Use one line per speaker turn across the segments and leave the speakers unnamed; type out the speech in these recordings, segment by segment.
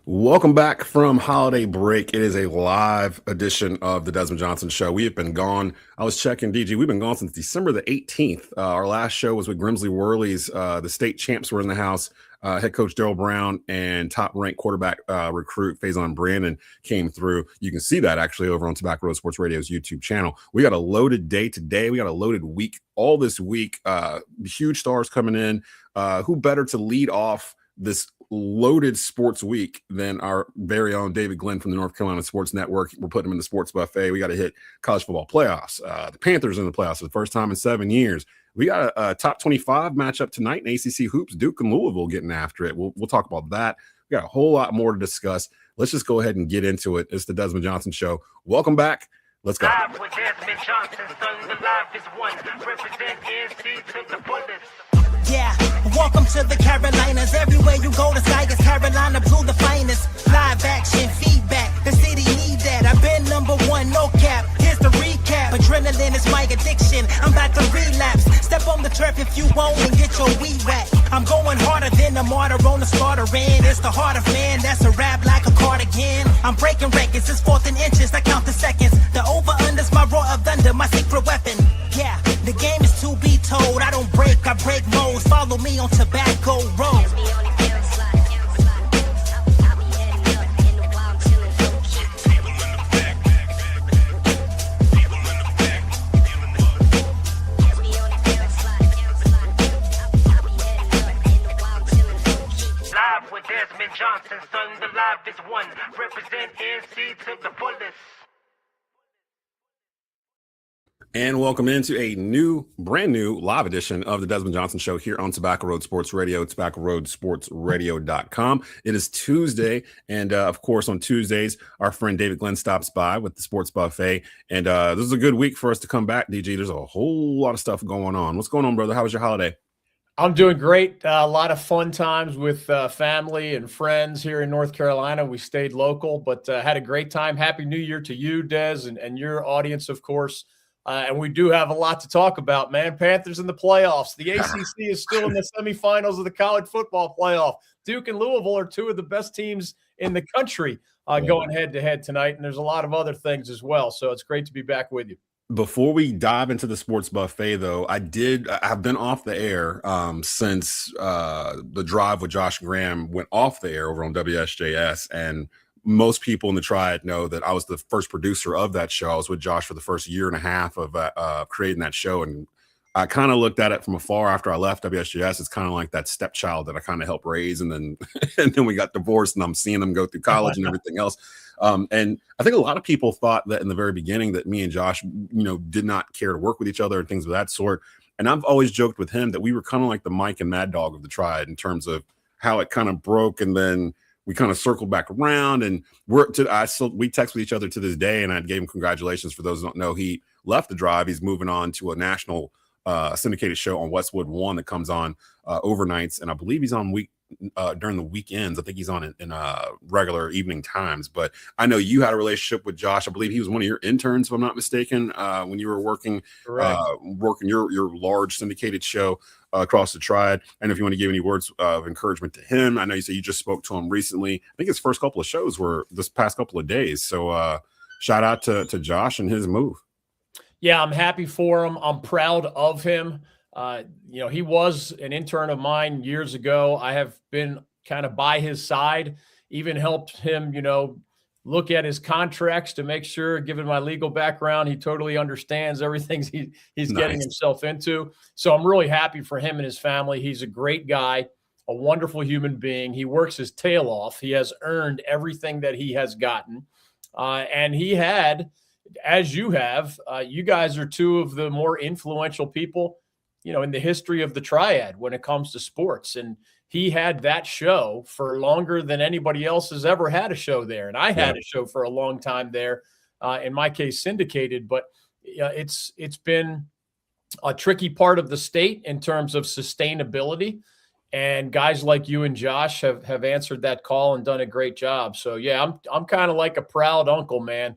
Welcome back from holiday break. It is a live edition of the Desmond Johnson Show. We have been gone. I was checking, DG. We've been gone since December the 18th. Our last show was with Grimsley Whirlies. The state champs were in the house. Head coach Daryl Brown and top-ranked quarterback recruit Faison Brandon came through. You can see that actually over on Tobacco Road Sports Radio's YouTube channel. We got a loaded day today. We got a loaded week all this week. Huge stars coming in. Who better to lead off this loaded sports week than our very own David Glenn from the North Carolina Sports Network. We're putting him in the sports buffet. We got to hit college football playoffs. The Panthers in the playoffs for the first time in 7 years. We got a top 25 matchup tonight in ACC Hoops. Duke and Louisville getting after it. We'll talk about that. We got a whole lot more to discuss. Let's just go ahead and get into it. It's the Desmond Johnson Show. Welcome back. Let's go.
Live with Desmond Johnson, son, the live is one. Represent NC to the fullest.
Yeah, welcome to the Carolinas. Everywhere you go, the sky is Carolina blue, the finest. Live action, feedback, the city need that. I've been #1, no cap. Here's the recap. Adrenaline is my addiction. I'm about to relapse. Step on the turf if you won't and get your weed wet. I'm going harder than a martyr on the starter end. It's the heart of man, that's a rap like a cardigan. I'm breaking records, it's 4th and inches. I count the seconds. The over-under's my roar of thunder, my secret weapon. Yeah, the game is to be told. I don't break, I break modes. Follow me on Tobacco Road.
Live with Desmond Johnson, son, the live is one. Represent NC to the fullest.
And welcome into a brand new live edition of the Desmond Johnson Show here on Tobacco Road Sports Radio, tobaccoroadsportsradio.com. It is Tuesday, and of course, on Tuesdays, our friend David Glenn stops by with the Sports Buffet. And this is a good week for us to come back, DG. There's a whole lot of stuff going on. What's going on, brother? How was your holiday?
I'm doing great. A lot of fun times with family and friends here in North Carolina. We stayed local, but had a great time. Happy New Year to you, Des, and your audience, of course. And we do have a lot to talk about, man. Panthers in the playoffs. The ACC is still in the semifinals of the college football playoff. Duke and Louisville are two of the best teams in the country going head-to-head tonight, and there's a lot of other things as well. So it's great to be back with you.
Before we dive into the sports buffet, though, I've been off the air since the drive with Josh Graham went off the air over on WSJS, and most people in the Triad know that I was the first producer of that show. I was with Josh for the first year and a half of creating that show, and I kind of looked at it from afar after I left WSJS. It's kind of like that stepchild that I kind of helped raise, and then we got divorced, and I'm seeing them go through college and everything else. And I think a lot of people thought that in the very beginning that me and Josh, did not care to work with each other and things of that sort. And I've always joked with him that we were kind of like the Mike and Mad Dog of the Triad in terms of how it kind of broke, and then we kind of circled back around, and we text with each other to this day. And I gave him congratulations. For those who don't know, he left the Drive. He's moving on to a national syndicated show on Westwood One that comes on overnights, and I believe he's on during the weekends. I think he's on in regular evening times. But I know you had a relationship with Josh. I believe he was one of your interns, if I'm not mistaken, when you were working your large syndicated show across the Triad. And if you want to give any words of encouragement to him, I know you said you just spoke to him recently. I think his first couple of shows were this past couple of days. So shout out to Josh and his move.
Yeah, I'm happy for him. I'm proud of him. He was an intern of mine years ago. I have been kind of by his side, even helped him, look at his contracts to make sure, given my legal background, he totally understands everything he's getting himself into. So I'm really happy for him and his family. He's a great guy, a wonderful human being. He works his tail off. He has earned everything that he has gotten. And he had, as you have, you guys are two of the more influential people, in the history of the Triad when it comes to sports. And he had that show for longer than anybody else has ever had a show there. And I had a show for a long time there, in my case, syndicated. But it's been a tricky part of the state in terms of sustainability. And guys like you and Josh have answered that call and done a great job. So, yeah, I'm kind of like a proud uncle, man.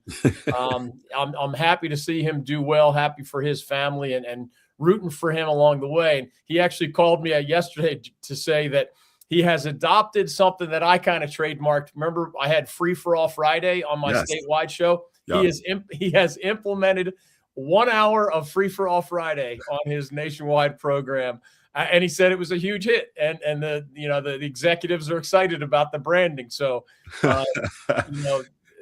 I'm happy to see him do well, happy for his family, and rooting for him along the way. And he actually called me yesterday to say that he has adopted something that I kind of trademarked. Remember, I had Free for All Friday on my statewide show. Yeah. He has implemented 1 hour of Free for All Friday on his nationwide program. And he said it was a huge hit, and the executives are excited about the branding. So,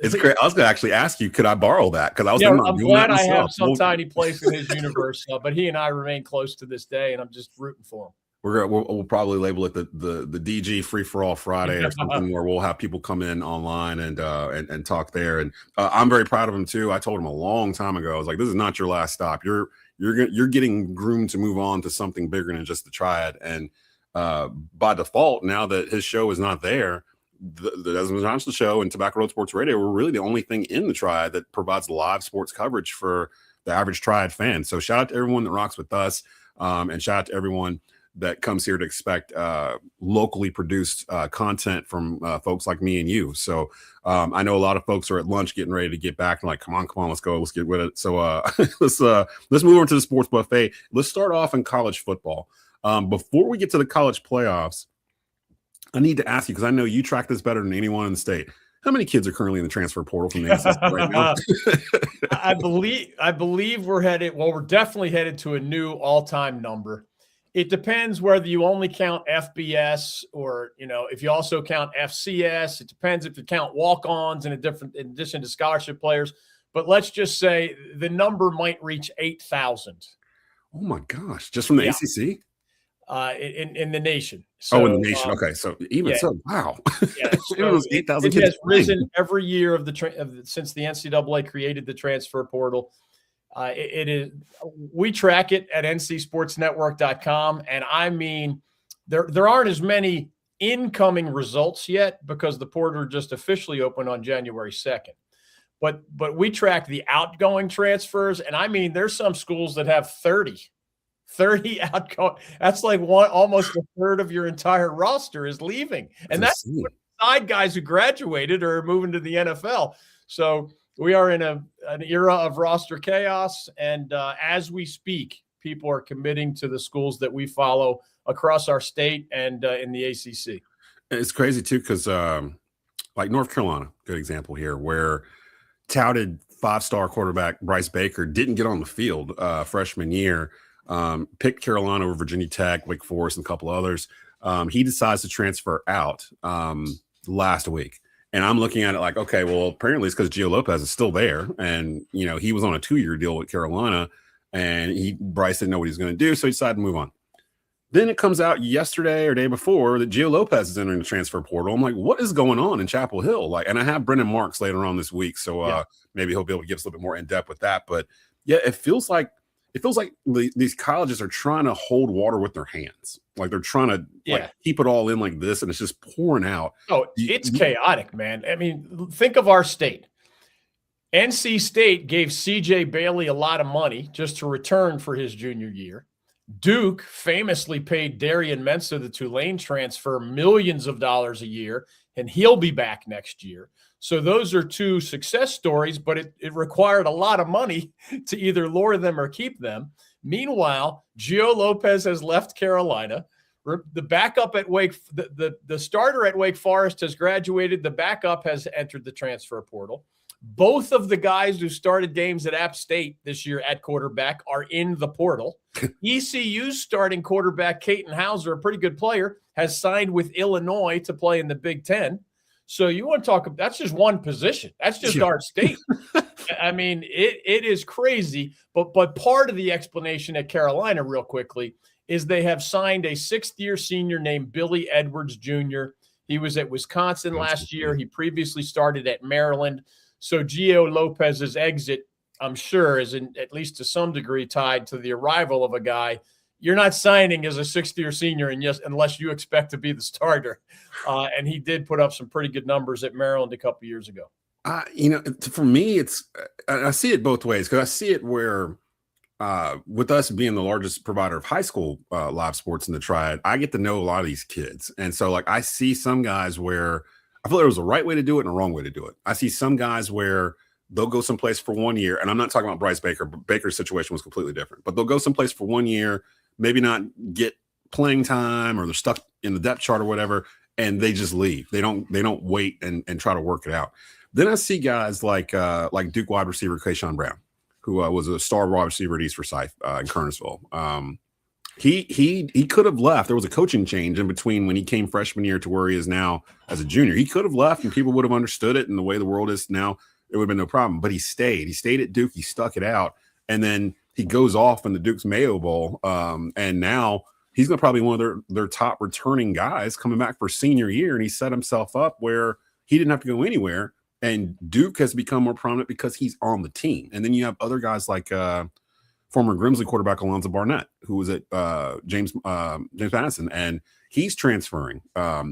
it's great. I was going to actually ask you, could I borrow that? Because I was
I'm glad I have some tiny place in his universe. But he and I remain close to this day, and I'm just rooting for him.
We'll probably label it the DG Free for All Friday or something, where we'll have people come in online and talk there. And I'm very proud of him too. I told him a long time ago, I was like, this is not your last stop. You're getting groomed to move on to something bigger than just the Triad. And by default, now that his show is not there, the Desmond Johnson Show and Tobacco Road Sports Radio were really the only thing in the Triad that provides live sports coverage for the average Triad fan. So shout out to everyone that rocks with us, and shout out to everyone that comes here to expect locally produced content from folks like me and you. So I know a lot of folks are at lunch getting ready to get back and like, come on, let's go, let's get with it. So let's move on to the sports buffet. Let's start off in college football. Before we get to the college playoffs, I need to ask you, because I know you track this better than anyone in the state. How many kids are currently in the transfer portal from the ACC right now?
I believe we're headed. Well, we're definitely headed to a new all-time number. It depends whether you only count FBS or, if you also count FCS. It depends if you count walk-ons in addition to scholarship players. But let's just say the number might reach 8,000.
Oh my gosh! Just from the ACC?
In the nation. So,
in the nation. Okay, so so, wow.
Yeah, so
it was 8,000 kids.
It has risen every year since the NCAA created the transfer portal. It is. We track it at ncsportsnetwork.com, and I mean, there aren't as many incoming results yet because the portal just officially opened on January 2nd. But we track the outgoing transfers, and I mean, there's some schools that have 30 outgoing. That's like almost a third of your entire roster is leaving, and that's side guys who graduated or are moving to the NFL. So we are in an era of roster chaos, and as we speak, people are committing to the schools that we follow across our state and in the ACC.
It's crazy too, because like North Carolina, good example here, where touted 5-star quarterback Bryce Baker didn't get on the field freshman year. Picked Carolina over Virginia Tech, Wake Forest, and a couple others. He decides to transfer out last week. And I'm looking at it like, okay, well, apparently it's because Gio Lopez is still there. And, he was on a 2-year deal with Carolina, and Bryce didn't know what he was going to do, so he decided to move on. Then it comes out yesterday or day before that Gio Lopez is entering the transfer portal. I'm like, what is going on in Chapel Hill? And I have Brendan Marks later on this week, so maybe he'll be able to give us a little bit more in depth with that. But yeah, it feels like these colleges are trying to hold water with their hands. Like they're trying to keep it all in like this, and it's just pouring out.
Oh, it's chaotic, man. I mean, think of our state. NC State gave CJ Bailey a lot of money just to return for his junior year. Duke famously paid Darian Mensah, the Tulane transfer, millions of dollars a year, and he'll be back next year. So those are two success stories, but it required a lot of money to either lure them or keep them. Meanwhile, Gio Lopez has left Carolina. The backup at the starter at Wake Forest has graduated. The backup has entered the transfer portal. Both of the guys who started games at App State this year at quarterback are in the portal. ECU's starting quarterback, Caton Hauser, a pretty good player, has signed with Illinois to play in the Big Ten. So you want to talk – that's just one position. That's just our state. I mean, it is crazy. But part of the explanation at Carolina, real quickly, is they have signed a 6th-year senior named Billy Edwards Jr. He was at Wisconsin last year. He previously started at Maryland. So Gio Lopez's exit, I'm sure, is at least to some degree tied to the arrival of a guy. You're not signing as a 6th-year senior unless you expect to be the starter. And he did put up some pretty good numbers at Maryland a couple years ago.
For me, I see it both ways, because I see it where with us being the largest provider of high school live sports in the Triad, I get to know a lot of these kids. And so like I see some guys where I feel there was a right way to do it and a wrong way to do it. I see some guys where they'll go someplace for 1 year, and I'm not talking about Bryce Baker. Baker's situation was completely different, but they'll go someplace for 1 year, maybe not get playing time, or they're stuck in the depth chart or whatever, and they just leave. They don't wait and try to work it out. Then I see guys like Duke wide receiver Kayshawn Brown, who was a star wide receiver at East Forsyth in Kernersville. He could have left. There was a coaching change in between when he came freshman year to where he is now as a junior. He could have left and people would have understood it, and the way the world is now, it would have been no problem. But he stayed. He stayed at Duke. He stuck it out. And then he goes off in the Duke's Mayo Bowl. And now he's going to probably one of their top returning guys coming back for senior year. And he set himself up where he didn't have to go anywhere. And Duke has become more prominent because he's on the team. And then you have other guys like former Grimsley quarterback Alonzo Barnett, who was at James Madison, and he's transferring, I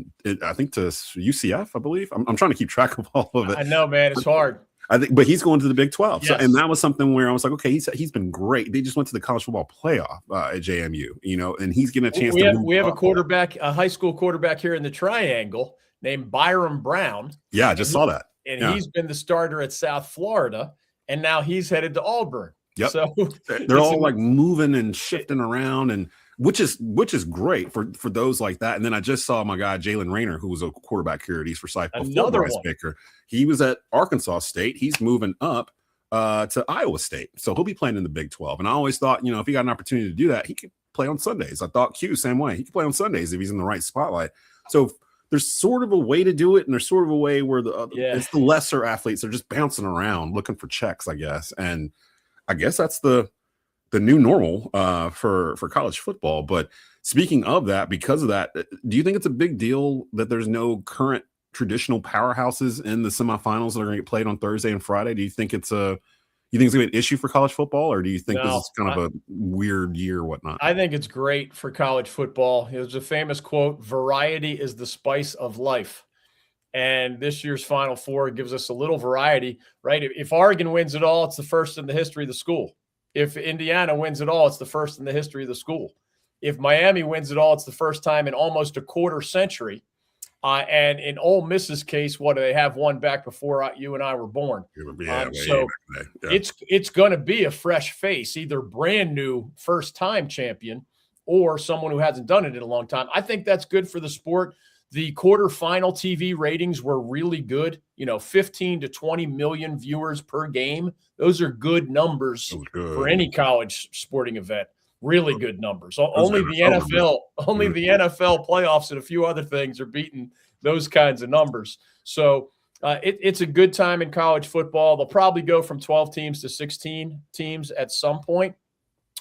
think, to UCF, I believe. I'm trying to keep track of all of it.
I know, man, it's hard.
I think, but he's going to the Big 12.
Yes.
So, and that was something where I was like, okay, he's been great. They just went to the college football playoff at JMU, and he's getting a chance.
We have a quarterback, a high school quarterback here in the Triangle named Byram Brown.
Yeah, I just saw that.
And he's been the starter at South Florida, and now he's headed to Auburn.
Yep.
So
they're all like moving and shifting around, and which is great for those like that. And then I just saw my guy Jalen Rayner, who was a quarterback here at East Forsyth before Bryce Baker. He was at Arkansas State. He's moving up to Iowa State, so he'll be playing in the Big 12. And I always thought, if he got an opportunity to do that, he could play on Sundays. I thought Q same way. He could play on Sundays if he's in the right spotlight. So there's sort of a way to do it, and there's sort of a way where it's the lesser athletes. They're just bouncing around looking for checks, I guess. And I guess that's the new normal for college football. But speaking of that, because of that, do you think it's a big deal that there's no current traditional powerhouses in the semifinals that are going to get played on Thursday and Friday? Do you think it's going to be an issue for college football, or do you think this is kind of a weird year or whatnot?
I think it's great for college football. There's a famous quote: "Variety is the spice of life." And this year's Final Four gives us a little variety, right? If Oregon wins it all, it's the first in the history of the school. If Indiana wins it all, it's the first in the history of the school. If Miami wins it all, it's the first time in almost a quarter century. And in Ole Miss's case, what do they have one back before you and I were born? So it's going to be a fresh face, either brand new first-time champion or someone who hasn't done it in a long time. I think that's good for the sport. The quarterfinal TV ratings were really good, 15 to 20 million viewers per game. Those are good numbers for any college sporting event. Really good numbers. Only the NFL playoffs and a few other things are beating those kinds of numbers. So it's a good time in college football. They'll probably go from 12 teams to 16 teams at some point,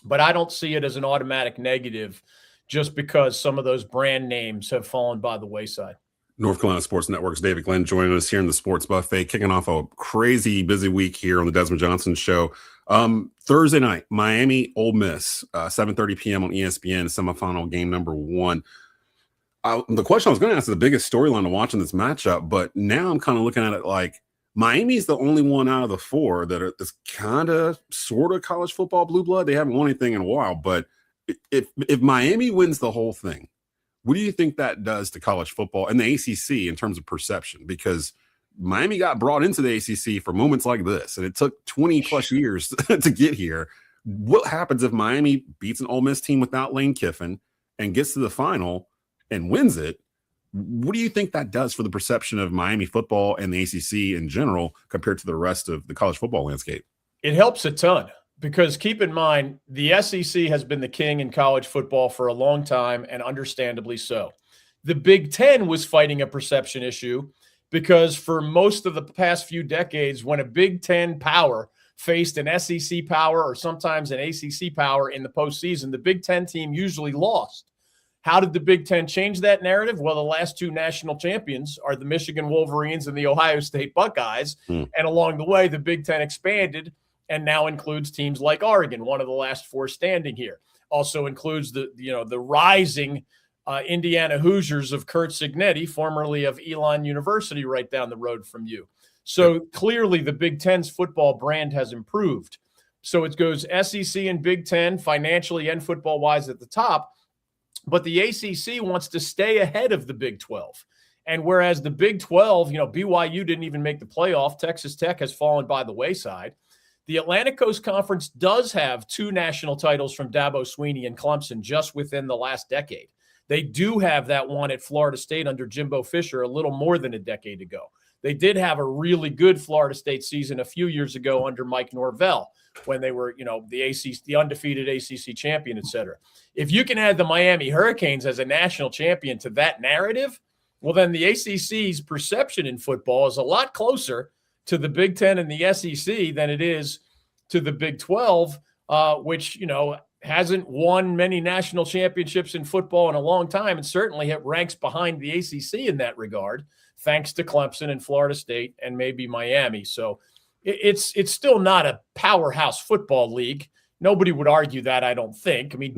but I don't see it as an automatic negative just because some of those brand names have fallen by the wayside.
North Carolina Sports Network's David Glenn joining us here in the Sports Buffet, kicking off a crazy busy week here on the Desmond Johnson Show. Thursday night, Miami, Ole Miss, 7:30 p.m. on ESPN, semifinal game number 1. The question I was going to ask is the biggest storyline to watch in this matchup, but now I'm kind of looking at it like Miami's the only one out of the 4 that are this kind of sort of college football blue blood. They haven't won anything in a while, but if Miami wins the whole thing, what do you think that does to college football and the ACC in terms of perception? Because Miami got brought into the ACC for moments like this, and it took 20 plus years to get here. What happens if Miami beats an Ole Miss team without Lane Kiffin and gets to the final and wins it? What do you think that does for the perception of Miami football and the ACC in general compared to the rest of the college football landscape?
It helps a ton. Because keep in mind, the SEC has been the king in college football for a long time, and understandably so. The Big Ten was fighting a perception issue because for most of the past few decades, when a Big Ten power faced an SEC power or sometimes an ACC power in the postseason, the Big Ten team usually lost. How did the Big Ten change that narrative? Well, the last 2 national champions are the Michigan Wolverines and the Ohio State Buckeyes. And along the way, the Big Ten expanded and now includes teams like Oregon, one of the last 4 standing here. Also includes the rising Indiana Hoosiers of Kurt Signetti, formerly of Elon University, right down the road from you. So clearly the Big Ten's football brand has improved. So it goes SEC and Big Ten financially and football-wise at the top, but the ACC wants to stay ahead of the Big 12. And whereas the Big 12, BYU didn't even make the playoff, Texas Tech has fallen by the wayside. The Atlantic Coast Conference does have 2 national titles from Dabo Swinney and Clemson just within the last decade. They do have that one at Florida State under Jimbo Fisher a little more than a decade ago. They did have a really good Florida State season a few years ago under Mike Norvell when they were, the undefeated ACC champion, et cetera. If you can add the Miami Hurricanes as a national champion to that narrative, well, then the ACC's perception in football is a lot closer to the Big Ten and the SEC than it is to the Big 12, which, hasn't won many national championships in football in a long time, and certainly it ranks behind the ACC in that regard, thanks to Clemson and Florida State and maybe Miami. So it's still not a powerhouse football league. Nobody would argue that, I don't think. I mean,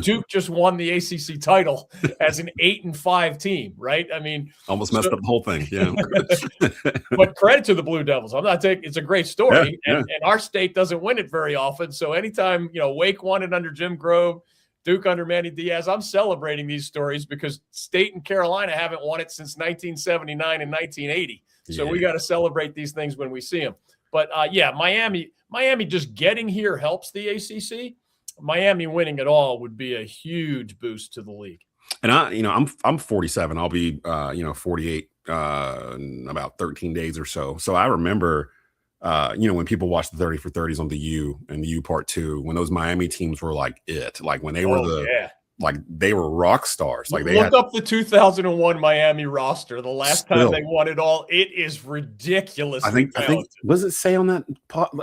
Duke just won the ACC title as an 8-5 team, right? I mean,
almost messed up the whole thing. Yeah.
But credit to the Blue Devils. I'm not taking. It's a great story, and our state doesn't win it very often. So anytime Wake won it under Jim Grove, Duke under Manny Diaz, I'm celebrating these stories because State and Carolina haven't won it since 1979 and 1980. So we got to celebrate these things when we see them. But Miami just getting here helps the ACC. Miami winning it all would be a huge boost to the league.
And I'm 47. I'll be 48 in about 13 days or so. So I remember when people watched the 30 for 30s on the U and the U Part 2, when those Miami teams were like when they were they were rock stars. Like, they
look up the 2001 Miami roster. The last time they won it all, it is ridiculous.
I think what does it say on that?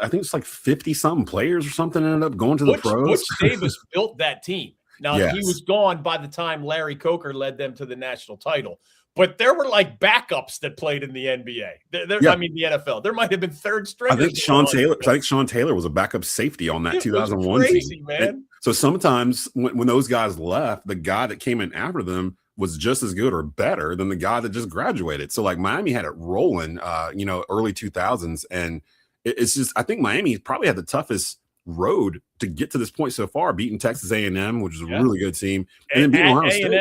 I think it's like 50 something players or something ended up going to the pros.
Butch Davis built that team. Now he was gone by the time Larry Coker led them to the national title. But there were like backups that played in the NBA. I mean, the NFL. There might have been third string.
I think Sean Taylor was a backup safety on that 2001 team. Man. And so sometimes when those guys left, the guy that came in after them was just as good or better than the guy that just graduated. So like Miami had it rolling, early 2000s, and it's just, I think Miami probably had the toughest road to get to this point so far, beating Texas A&M, which is a really good team, and then beating Ohio State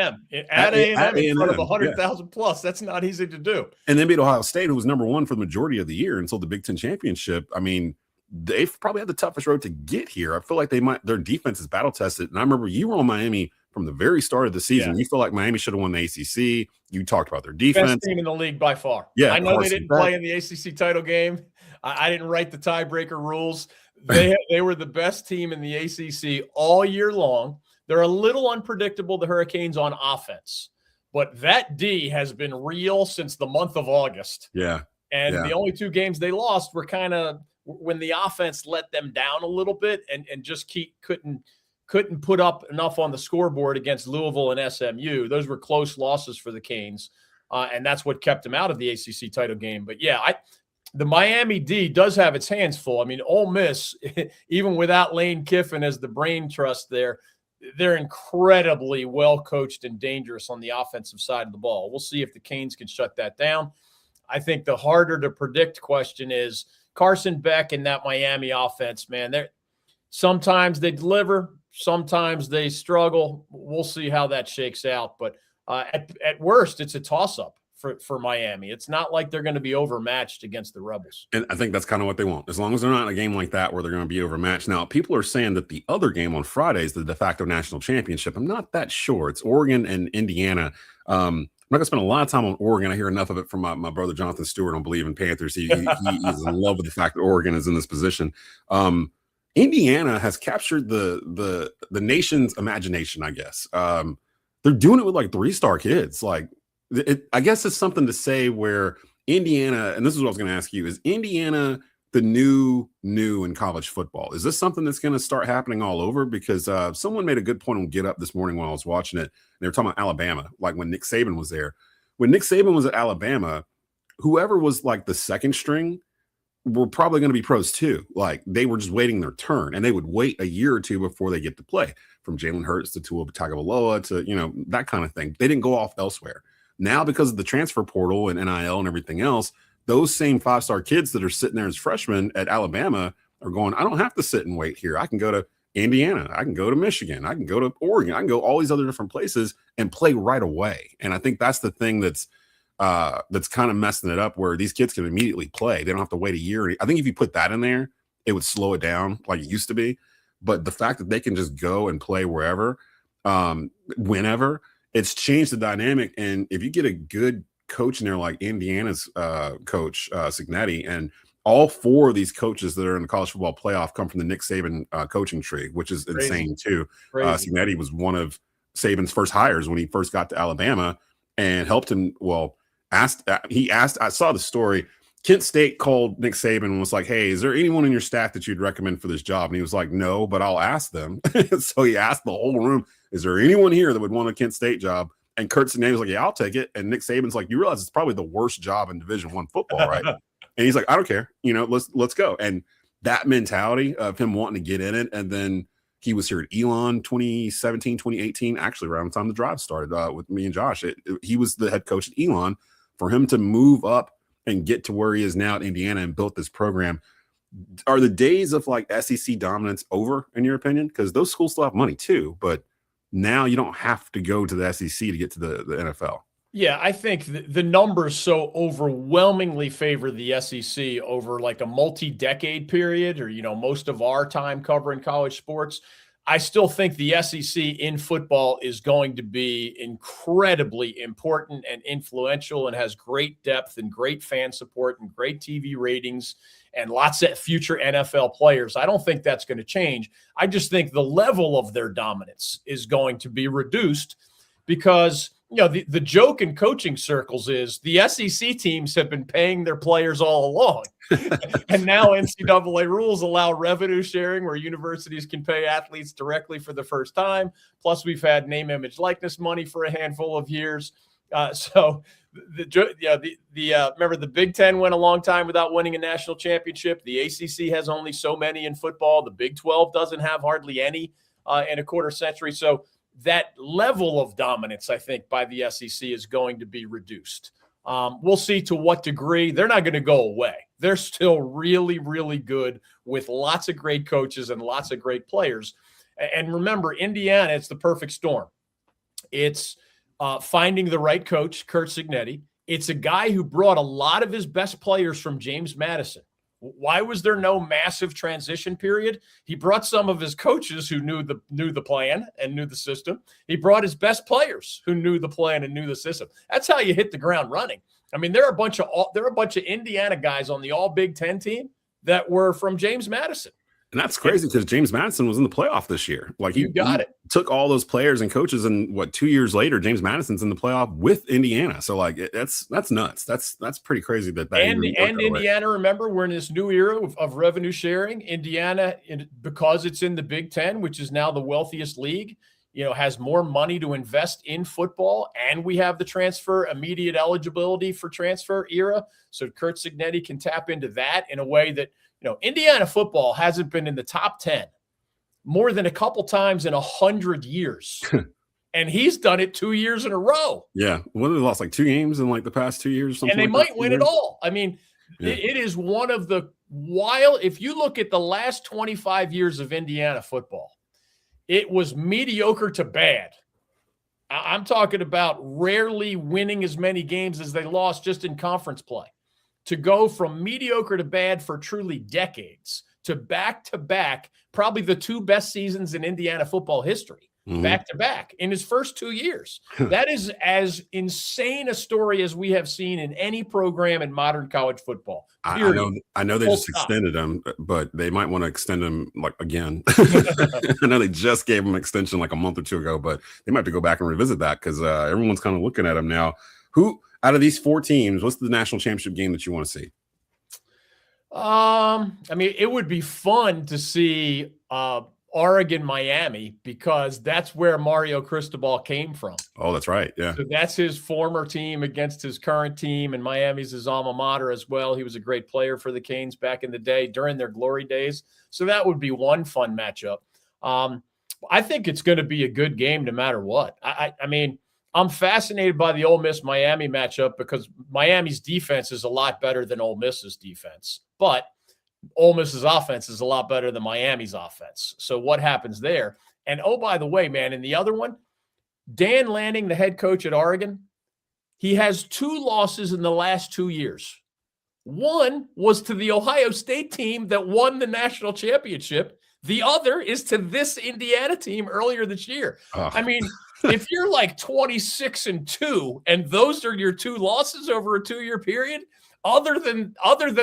at A&M in front of 100,000 plus. That's not easy to do.
And then beat Ohio State, who was number one for the majority of the year until the Big Ten championship. I mean, they've probably had the toughest road to get here. I feel like their defense is battle tested. And I remember you were on Miami from the very start of the season. You feel like Miami should have won the ACC. You talked about their defense.
Best team in the league by far.
Yeah,
I know they didn't play in the ACC title game. I didn't write the tiebreaker rules. They were the best team in the ACC all year long. They're a little unpredictable, the Hurricanes, on offense. But that D has been real since the month of August.
Yeah.
And the only two games they lost were kind of when the offense let them down a little bit and just couldn't put up enough on the scoreboard against Louisville and SMU. Those were close losses for the Canes, and that's what kept them out of the ACC title game. But, the Miami D does have its hands full. I mean, Ole Miss, even without Lane Kiffin as the brain trust there, they're incredibly well-coached and dangerous on the offensive side of the ball. We'll see if the Canes can shut that down. I think the harder to predict question is Carson Beck and that Miami offense, man. Sometimes they deliver, sometimes they struggle. We'll see how that shakes out. But at worst, it's a toss-up for Miami. It's not like they're going to be overmatched against the Rebels.
And I think that's kind of what they want. As long as they're not in a game like that where they're going to be overmatched. Now, people are saying that the other game on Friday is the de facto national championship. I'm not that sure. It's Oregon and Indiana. I'm not going to spend a lot of time on Oregon. I hear enough of it from my brother Jonathan Stewart on Believe in Panthers. He's in love with the fact that Oregon is in this position. Indiana has captured the nation's imagination, I guess. They're doing it with like 3-star kids. Like, I guess it's something to say where Indiana, and this is what I was going to ask you, is Indiana the new in college football? Is this something that's going to start happening all over? Because someone made a good point on Get Up this morning while I was watching it. They were talking about Alabama, like when Nick Saban was there. When Nick Saban was at Alabama, whoever was like the second string were probably going to be pros too. Like they were just waiting their turn, and they would wait a year or two before they get to play, from Jalen Hurts to Tua Tagovailoa to, that kind of thing. They didn't go off elsewhere. Now, because of the transfer portal and NIL and everything else, those same 5-star kids that are sitting there as freshmen at Alabama are going, I don't have to sit and wait here. I can go to Indiana. I can go to Michigan. I can go to Oregon. I can go all these other different places and play right away. And I think that's the thing that's kind of messing it up, where these kids can immediately play. They don't have to wait a year. I think if you put that in there, it would slow it down like it used to be. But the fact that they can just go and play wherever, whenever, it's changed the dynamic. And if you get a good coach in there, like Indiana's coach, Cignetti, and all 4 of these coaches that are in the college football playoff come from the Nick Saban coaching tree, which is insane too. Cignetti was one of Saban's first hires when he first got to Alabama and helped him. Well, I saw the story. Kent State called Nick Saban and was like, "Hey, is there anyone in your staff that you'd recommend for this job?" And he was like, "No, but I'll ask them." So he asked the whole room, "Is there anyone here that would want a Kent State job?" And Kurt Cignetti was like, "Yeah, I'll take it." And Nick Saban's like, "You realize it's probably the worst job in Division I football, right?" And he's like, "I don't care. Let's go." And that mentality of him wanting to get in it. And then he was here at Elon 2017, 2018, actually around the time the drive started with me and Josh. He was the head coach at Elon. For him to move up and get to where he is now at Indiana and built this program, are the days of like SEC dominance over, in your opinion? Because those schools still have money too, but now you don't have to go to the SEC to get to the NFL.
Yeah, I think the numbers so overwhelmingly favor the SEC over like a multi-decade period, or, most of our time covering college sports. I still think the SEC in football is going to be incredibly important and influential and has great depth and great fan support and great TV ratings and lots of future NFL players. I don't think that's going to change. I just think the level of their dominance is going to be reduced because the joke in coaching circles is the SEC teams have been paying their players all along. And now NCAA rules allow revenue sharing where universities can pay athletes directly for the first time. Plus, we've had name, image, likeness money for a handful of years. So remember the Big Ten went a long time without winning a national championship. The ACC has only so many in football. The Big 12 doesn't have hardly any in a quarter century. So that level of dominance, I think, by the SEC is going to be reduced. We'll see to what degree. They're not going to go away. They're still really, really good with lots of great coaches and lots of great players. And remember, Indiana, it's the perfect storm. It's finding the right coach, Curt Cignetti. It's a guy who brought a lot of his best players from James Madison. Why was there no massive transition period? He brought some of his coaches who knew the plan and knew the system. He brought his best players who knew the plan and knew the system. That's how you hit the ground running. I mean, there are a bunch of Indiana guys on the All Big Ten team that were from James Madison.
And that's crazy because James Madison was in the playoff this year. Like he took all those players and coaches, and 2 years later, James Madison's in the playoff with Indiana. So like that's nuts. That's pretty crazy that. And
Indiana, remember, we're in this new era of revenue sharing. Indiana, because it's in the Big Ten, which is now the wealthiest league, has more money to invest in football, and we have the immediate eligibility for transfer era. So Curt Cignetti can tap into that in a way that. Indiana football hasn't been in the top 10 more than a couple times in 100 years. And he's done it 2 years in a row.
Yeah. Well, they lost like 2 games in like the past 2 years or something.
And they might win it all. I mean, it is one of the if you look at the last 25 years of Indiana football, it was mediocre to bad. I'm talking about rarely winning as many games as they lost just in conference play. To go from mediocre to bad for truly decades to back, probably the 2 best seasons in Indiana football history, back to back in his first 2 years. That is as insane a story as we have seen in any program in modern college football.
I know they just extended him, but they might want to extend him like again. I know they just gave him an extension like a month or 2 ago, but they might have to go back and revisit that because everyone's kind of looking at him now. Who out of these 4 teams, what's the national championship game that you want to see?
I mean, it would be fun to see Oregon, Miami, because that's where Mario Cristobal came from.
Oh, that's right. Yeah.
So that's his former team against his current team, and Miami's his alma mater as well. He was a great player for the Canes back in the day during their glory days. So that would be one fun matchup. I think it's going to be a good game no matter what. I mean, I'm fascinated by the Ole Miss-Miami matchup because Miami's defense is a lot better than Ole Miss's defense. But Ole Miss's offense is a lot better than Miami's offense. So what happens there? And, oh, by the way, man, in the other one, Dan Lanning, the head coach at Oregon, he has 2 losses in the last 2 years. One was to the Ohio State team that won the national championship. The other is to this Indiana team earlier this year. I mean, if you're like 26-2 and those are your 2 losses over a 2-year period, other than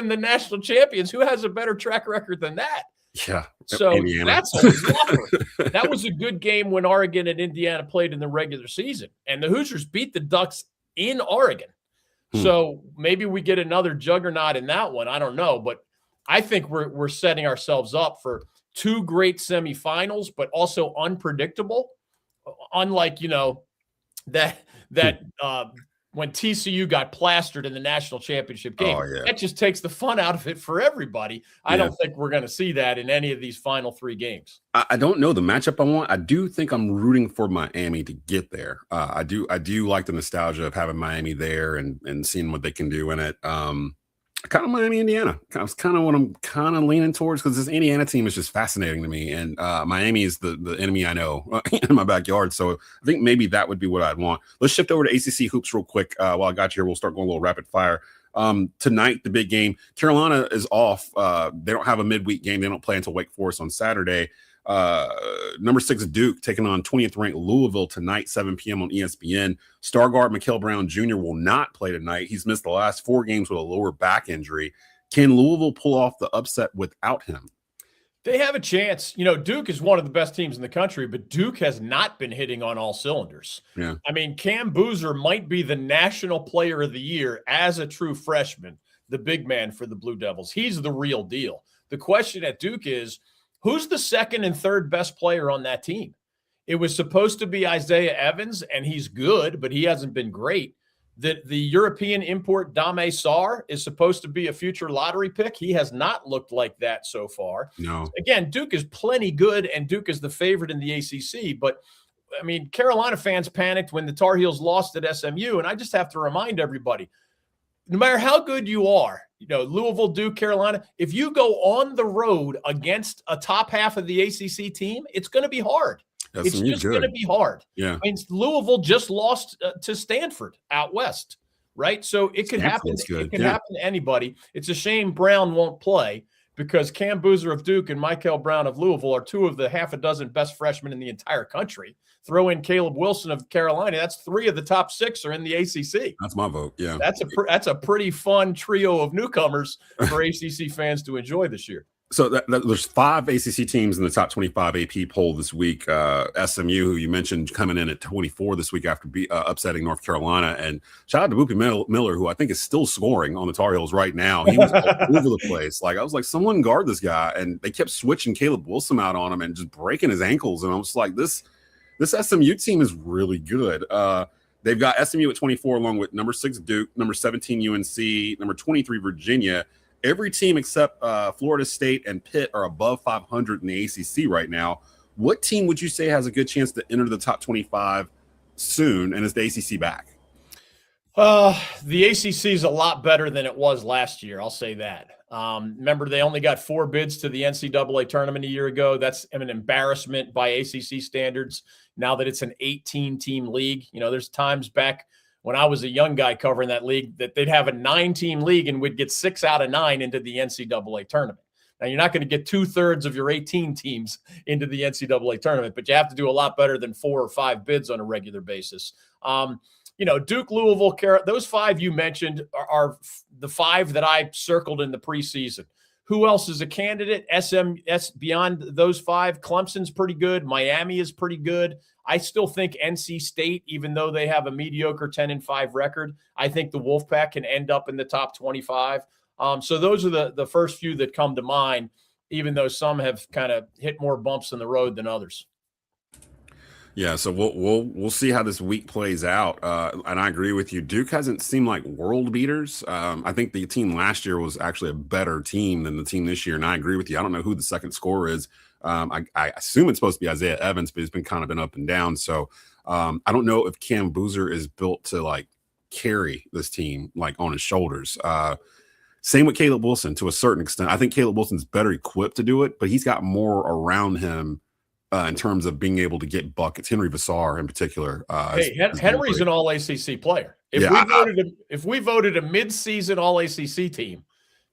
the national champions, who has a better track record than that?
Yeah.
So
Indiana.
that's a whopper. That was a good game when Oregon and Indiana played in the regular season, and the Hoosiers beat the Ducks in Oregon. So maybe we get another juggernaut in that one. I don't know, but I think we're setting ourselves up for 2 great semifinals, but also unpredictable. Unlike, that when TCU got plastered in the national championship game, that just takes the fun out of it for everybody. I don't think we're going to see that in any of these final 3 games.
I don't know the matchup I want. I do think I'm rooting for Miami to get there. I do like the nostalgia of having Miami there and seeing what they can do in it. Kind of Miami, Indiana. That's kind of what I'm kind of leaning towards, because this Indiana team is just fascinating to me. And Miami is the enemy I know in my backyard. So I think maybe that would be what I'd want. Let's shift over to ACC Hoops real quick. While I got you here, we'll start going a little rapid fire. Tonight, the big game. Carolina is off. They don't have a midweek game. They don't play until Wake Forest on Saturday. Number 6 Duke taking on 20th ranked Louisville tonight, 7 p.m. on ESPN. Star guard Mikael Brown Jr. will not play tonight. He's missed the last 4 games with a lower back injury. Can Louisville pull off the upset without him?
They have a chance. Duke is one of the best teams in the country, but Duke has not been hitting on all cylinders.
Yeah.
I mean, Cam Boozer might be the national player of the year as a true freshman, the big man for the Blue Devils. He's the real deal. The question at Duke is, who's the 2nd and 3rd best player on that team? It was supposed to be Isaiah Evans, and he's good, but he hasn't been great. The European import Dame Sarr is supposed to be a future lottery pick. He has not looked like that so far.
No.
Again, Duke is plenty good, and Duke is the favorite in the ACC. But, I mean, Carolina fans panicked when the Tar Heels lost at SMU, and I just have to remind everybody, no matter how good you are, Louisville, Duke, Carolina, if you go on the road against a top half of the ACC team, it's going to be hard. It's just going to be hard.
Yeah.
I mean, Louisville just lost to Stanford out west, right? So it could happen. It can happen to anybody. It's a shame Brown won't play, because Cam Boozer of Duke and Mikael Brown of Louisville are 2 of the half a dozen best freshmen in the entire country. Throw in Caleb Wilson of Carolina. That's 3 of the top 6 are in the ACC.
That's my vote. Yeah.
That's a pretty fun trio of newcomers for ACC fans to enjoy this year.
So there's 5 ACC teams in the top 25 AP poll this week. SMU, who you mentioned, coming in at 24 this week after upsetting North Carolina. And shout out to Boopy Miller, who I think is still scoring on the Tar Heels right now. He was all over the place. Like, I was like, someone guard this guy. And they kept switching Caleb Wilson out on him and just breaking his ankles. And I was like, this SMU team is really good. They've got SMU at 24, along with number 6 Duke, number 17 UNC, number 23 Virginia. Every team except Florida State and Pitt are above 500 in the ACC right now. What team would you say has a good chance to enter the top 25 soon, and is the ACC back?
The ACC is a lot better than it was last year. I'll say that. Remember, they only got 4 bids to the NCAA tournament a year ago. That's an embarrassment by ACC standards. Now that it's an 18-team league, there's times back when I was a young guy covering that league that they'd have a 9-team league and we'd get 6 out of 9 into the NCAA tournament. Now, you're not going to get 2/3 of your 18 teams into the NCAA tournament, but you have to do a lot better than 4 or 5 bids on a regular basis. Duke, Louisville, those 5 you mentioned are the 5 that I circled in the preseason. Who else is a candidate? Beyond those 5, Clemson's pretty good. Miami is pretty good. I still think NC State, even though they have a mediocre 10-5 record, I think the Wolfpack can end up in the top 25. So those are the first few that come to mind, even though some have kind of hit more bumps in the road than others.
Yeah, so we'll see how this week plays out. And I agree with you. Duke hasn't seemed like world beaters. I think the team last year was actually a better team than the team this year. And I agree with you. I don't know who the second scorer is. I assume it's supposed to be Isaiah Evans, but he's been kind of up and down. So I don't know if Cam Boozer is built to like carry this team like on his shoulders. Same with Caleb Wilson to a certain extent. I think Caleb Wilson's better equipped to do it, but he's got more around him in terms of being able to get buckets. Henry Vassar in particular.
Henry's an all-ACC player. If we voted a mid-season all-ACC team,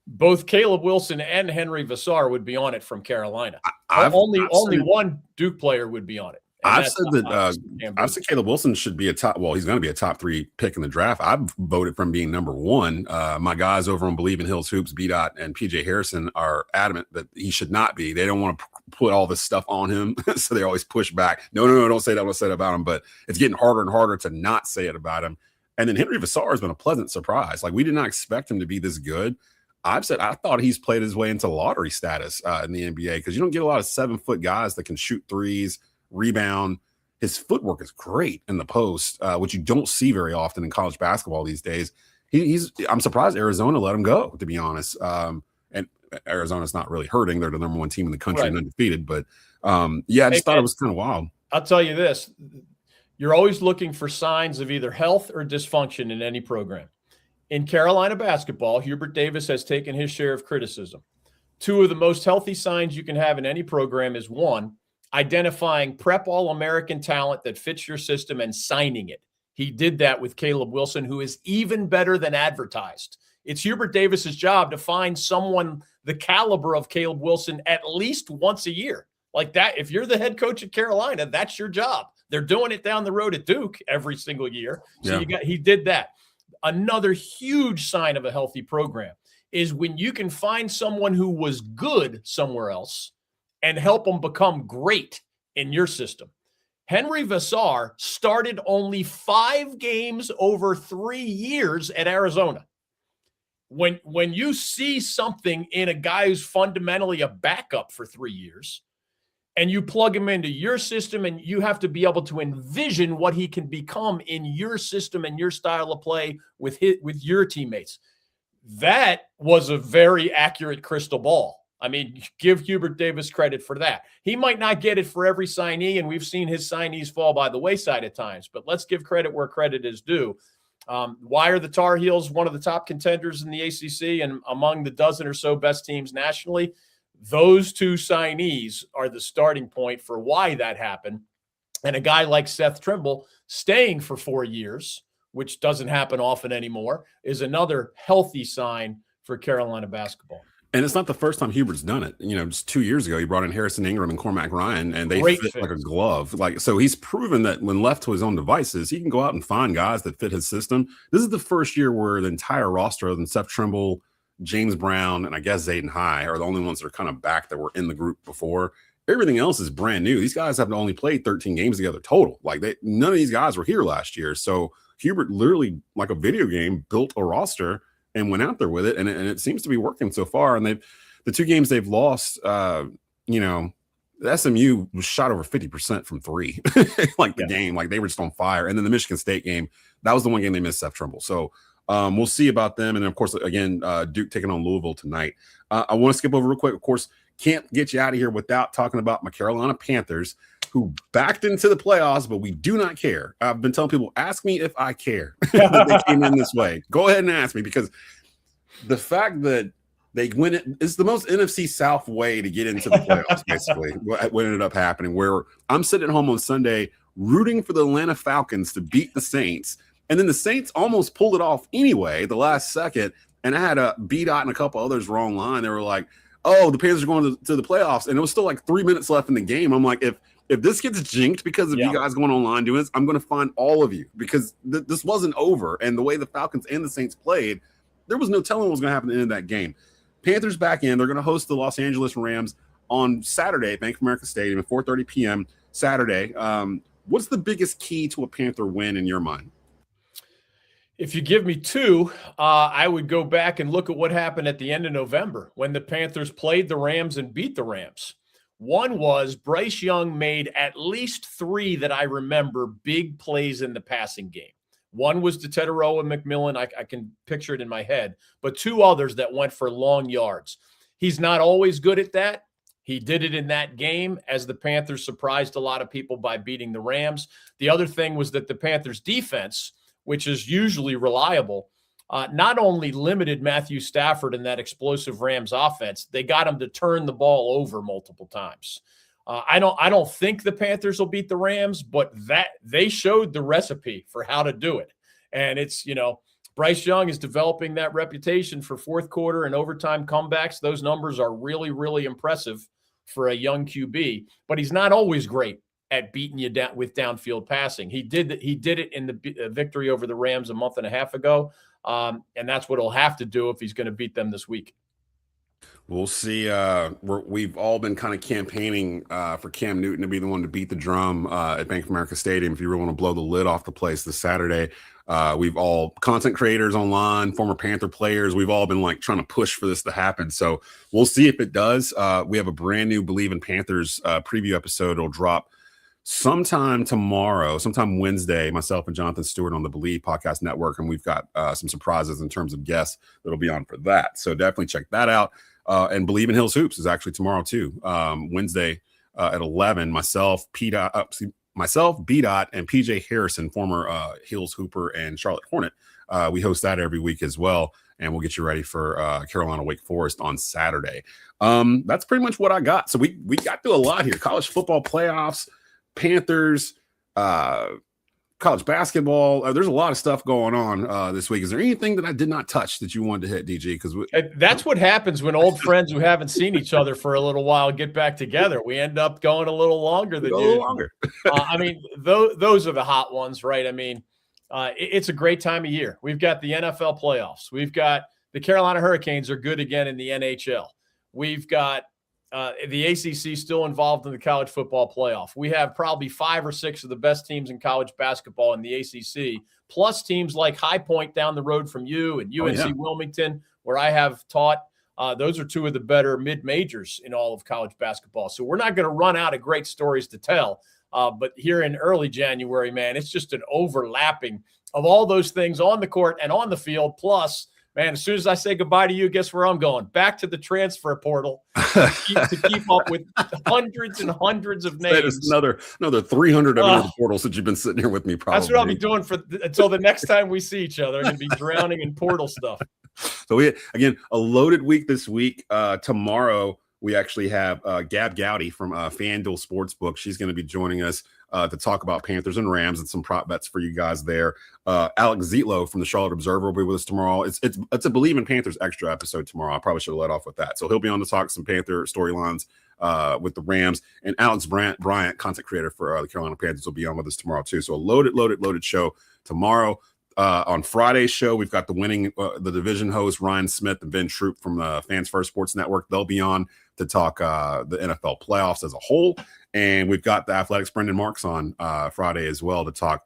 both Caleb Wilson and Henry Vassar would be on it from Carolina. Only one Duke player would be on it. And
I've
that's
said that
Cam
I've said Caleb Wilson should be he's going to be a top 3 pick in the draft. I've voted from being number 1. My guys over on Believe in Hills Hoops, B-Dot and PJ Harrison, are adamant that he should not be. They don't want to put all this stuff on him, so they always push back. No, don't say that. Don't say that about him. But it's getting harder and harder to not say it about him. And then Henry Vassar has been a pleasant surprise. Like, we did not expect him to be this good. I've said I thought he's played his way into lottery status in the NBA, because you don't get a lot of 7-foot guys that can shoot threes, rebound. His footwork is great in the post, which you don't see very often in college basketball these days. I'm surprised Arizona let him go, to be honest. And Arizona's not really hurting. They're the number 1 team in the country and undefeated. But I just thought it was kind of wild.
I'll tell you this. You're always looking for signs of either health or dysfunction in any program. In Carolina basketball, Hubert Davis has taken his share of criticism. 2 of the most healthy signs you can have in any program is, 1, identifying prep All-American talent that fits your system and signing it. He did that with Caleb Wilson, who is even better than advertised. It's Hubert Davis's job to find someone the caliber of Caleb Wilson at least once a year. Like that, if you're the head coach at Carolina, that's your job. They're doing it down the road at Duke every single year. So he did that. Another huge sign of a healthy program is when you can find someone who was good somewhere else and help them become great in your system. Henry Vassar started only 5 games over 3 years at Arizona. When you see something in a guy who's fundamentally a backup for 3 years, and you plug him into your system, and you have to be able to envision what he can become in your system and your style of play with your teammates. That was a very accurate crystal ball. I mean, give Hubert Davis credit for that. He might not get it for every signee, and we've seen his signees fall by the wayside at times, but let's give credit where credit is due. Why are the Tar Heels one of the top contenders in the ACC and among the dozen or so best teams nationally? Those 2 signees are the starting point for why that happened. And a guy like Seth Trimble staying for 4 years, which doesn't happen often anymore, is another healthy sign for Carolina basketball.
And it's not the first time Hubert's done it. Just 2 years ago, he brought in Harrison Ingram and Cormac Ryan, and they fit like a glove. So he's proven that when left to his own devices, he can go out and find guys that fit his system. This is the first year where the entire roster, other than Seth Trimble, James Brown, and I guess Zayden High, are the only ones that are kind of back that were in the group before. Everything else is brand new. These guys have only played 13 games together total. None of these guys were here last year. So Hubert literally, like a video game, built a roster and went out there with it, and it seems to be working so far. And the 2 games they've lost, the SMU was shot over 50% from 3, game, like they were just on fire. And then the Michigan State game, that was the one game they missed Seth Trimble. So we'll see about them. And then, of course, again, Duke taking on Louisville tonight. I want to skip over real quick. Of course, can't get you out of here without talking about my Carolina Panthers, who backed into the playoffs, but we do not care. I've been telling people, ask me if I care that they came in this way. Go ahead and ask me, because the fact that they win it is the most NFC South way to get into the playoffs, basically, what ended up happening, where I'm sitting at home on Sunday rooting for the Atlanta Falcons to beat the Saints. And then the Saints almost pulled it off anyway, the last second. And I had a B-Dot and a couple others wrong line. They were like, oh, the Panthers are going to the playoffs. And it was still like 3 minutes left in the game. I'm like, if this gets jinxed because of you guys going online doing this, I'm going to find all of you, because this wasn't over. And the way the Falcons and the Saints played, there was no telling what was going to happen at the end of that game. Panthers back in. They're going to host the Los Angeles Rams on Saturday at Bank of America Stadium at 4:30 p.m. Saturday. What's the biggest key to a Panther win in your mind?
If you give me 2, I would go back and look at what happened at the end of November when the Panthers played the Rams and beat the Rams. One was Bryce Young made at least 3 that I remember big plays in the passing game. One was to Teteroa and McMillan. I can picture it in my head, but 2 others that went for long yards. He's not always good at that. He did it in that game as the Panthers surprised a lot of people by beating the Rams. The other thing was that the Panthers defense, which is usually reliable, not only limited Matthew Stafford in that explosive Rams offense, they got him to turn the ball over multiple times. I don't think the Panthers will beat the Rams, but that they showed the recipe for how to do it. And it's, Bryce Young is developing that reputation for fourth quarter and overtime comebacks. Those numbers are really, really impressive for a young QB, but he's not always great at beating you down with downfield passing. He did it in the victory over the Rams a month and a half ago, and that's what he'll have to do if he's going to beat them this week.
We'll see. We've all been kind of campaigning for Cam Newton to be the one to beat the drum at Bank of America Stadium. If you really want to blow the lid off the place this Saturday, we've all content creators online, former Panther players. We've all been like trying to push for this to happen. So we'll see if it does. We have a brand new Believe in Panthers preview episode. It'll drop sometime tomorrow, sometime Wednesday, myself and Jonathan Stewart on the Believe Podcast Network. And we've got some surprises in terms of guests that'll be on for that. So definitely check that out. And Believe in Hills Hoops is actually tomorrow too. Wednesday at 11. Myself, B-Dot, and PJ Harrison, former Hills Hooper and Charlotte Hornet. We host that every week as well. And we'll get you ready for Carolina Wake Forest on Saturday. That's pretty much what I got. So we got through a lot here. College football playoffs, Panthers, college basketball. There's a lot of stuff going on this week. Is there anything that I did not touch that you wanted to hit, DG? Because
that's what happens when old friends who haven't seen each other for a little while get back together. We end up going a little longer than usual. I mean, those are the hot ones, right? I mean, it's a great time of year. We've got the NFL playoffs. We've got the Carolina Hurricanes are good again in the NHL. We've got the ACC still involved in the college football playoff. We have probably 5 or 6 of the best teams in college basketball in the ACC, plus teams like High Point down the road from you and UNC Wilmington, where I have taught. Those are 2 of the better mid-majors in all of college basketball. So we're not going to run out of great stories to tell. But here in early January, man, it's just an overlapping of all those things on the court and on the field. Plus, man, as soon as I say goodbye to you, guess where I'm going? Back to the transfer portal to keep up with hundreds and hundreds of names.
There's another 300 of the portals that you've been sitting here with me. Probably
that's what I'll be doing until the next time we see each other. I'm going to be drowning in portal stuff.
So we again a loaded week this week. Tomorrow we actually have Gab Gowdy from FanDuel Sportsbook. She's going to be joining us to talk about Panthers and Rams and some prop bets for you guys there. Alex Zietlow from the Charlotte Observer will be with us tomorrow. It's a Believe in Panthers extra episode tomorrow. I probably should have let off with that. So he'll be on to talk some Panther storylines with the Rams. And Alex Bryant, content creator for the Carolina Panthers, will be on with us tomorrow too. So a loaded show tomorrow. On Friday's show, we've got the division host Ryan Smith and Ben Troop from the Fans First Sports Network. They'll be on to talk the NFL playoffs as a whole. And we've got the Athletics Brendan Marks on Friday as well to talk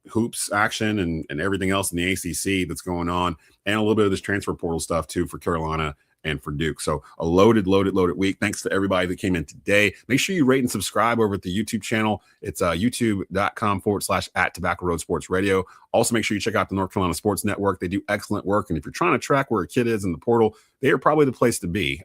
hoops action and everything else in the ACC that's going on, and a little bit of this transfer portal stuff too for Carolina and for Duke. So a loaded week. Thanks to everybody that came in today. Make sure you rate and subscribe over at the YouTube channel. It's youtube.com/@Tobacco Road Sports Radio. Also, make sure you check out the North Carolina Sports Network. They do excellent work. And if you're trying to track where a kid is in the portal, they are probably the place to be.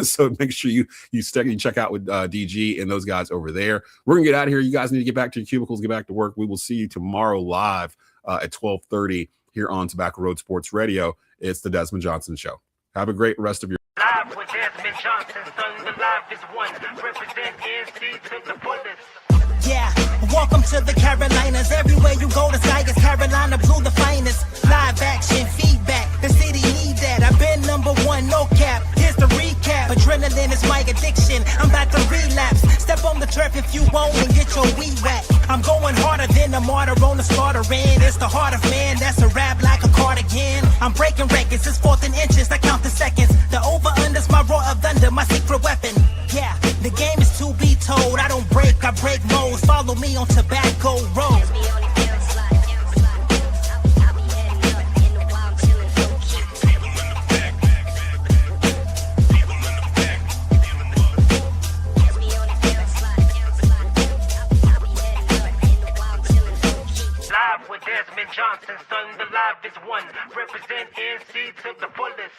So make sure you check out with DG and those guys over there. We're going to get out of here. You guys need to get back to your cubicles, get back to work. We will see you tomorrow live at 12:30 here on Tobacco Road Sports Radio. It's the Desmond Johnson Show. Have a great rest of your
Live with Desmond Johnson, son, the live is one. Represent NC to the fullest.
Yeah, welcome to the Carolinas. Everywhere you go, the sky is Carolina blue, the finest. Live action, feedback, the city need that. I've been #1, no cap. Here's the recap. Adrenaline is my addiction. I'm about to relapse. Step on the turf if you won't and get your weed whack. I'm going harder than a martyr on the starter end. It's the heart of man that's a rap like a cardigan. I'm breaking records, it's 4th and inches. I count the seconds. The over-under's my roar of thunder, my secret weapon. Yeah, the game is to be told. I don't break, I break modes. Follow me on Tobacco Road.
Live with Desmond Johnson, son, the live is one. Represent NC to the fullest.